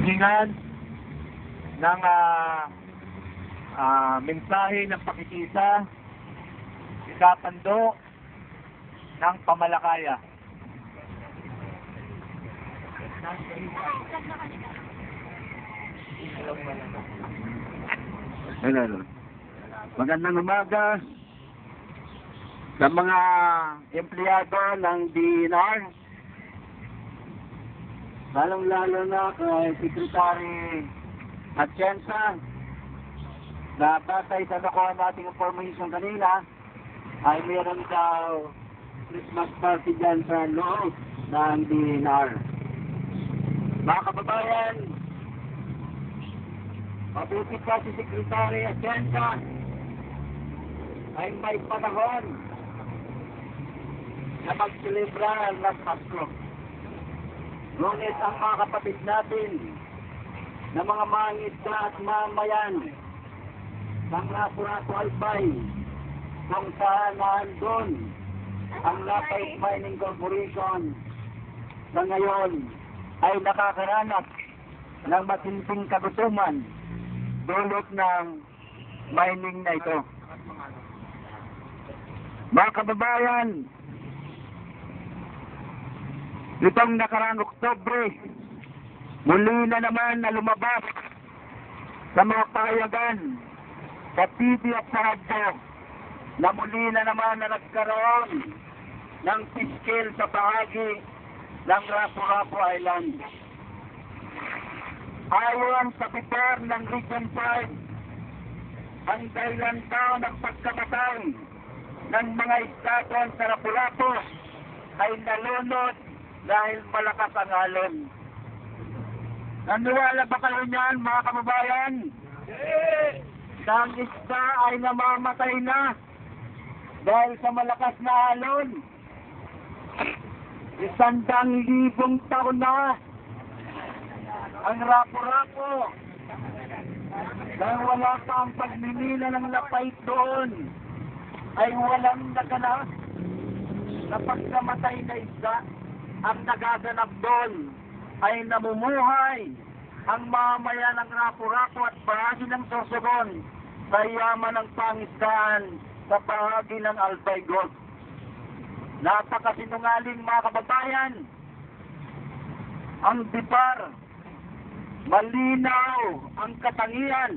hingan ng mensahe ng pakikisa, ikapando ng pamalakaya. Hello. Magandang umaga sa mga empleyado ng DNR, lalong-lalo na kay Secretary Atienza, na batay sa nakuha nating information kanina ay meron daw Christmas party dyan sa loob ng DNR. Mga kababayan, mabuti pa si Secretary Atienza ay may panahon na mag-celebrar ng Pasko. Ngunit ang mga kapatid natin na mga mangisda at mamayan ng Lapu-Lapu Albay, kung saan nandun ang Lapay Mining Corporation na ngayon ay nakakaranas ng matinding kagutuman dulot ng mining na ito. Mga kababayan, itong nakaraang Oktubre, muli na naman na lumabas sa mga pahayagan sa TV at sa radyo na muli na naman na nagkaroon ng piskil sa bahagi ng Lapu-Lapu Island. Ayon sa biber ng Region 5, ang dahilan daw ng pagkamatay ng mga isdadon sa Lapu-Lapu ay nalunod dahil malakas ang alon. Naniwala ba kayo niyan, mga kababayan? Na ang isda ay namamatay na dahil sa malakas na alon? 100,000 taon na ang Lapu-Lapu dahil wala pa ang pagmimina ng lapay doon ay walang naganap na pagkamatay na isda. Ang nagaganap doon ay namumuhay ang mamaya ng Lapu-Lapu at bahagi ng Sorsogon sa yaman ng pangisdaan sa bahagi ng Albay Gulf. Napakasinungaling, mga kababayan. Ang bibar, malinaw ang katangian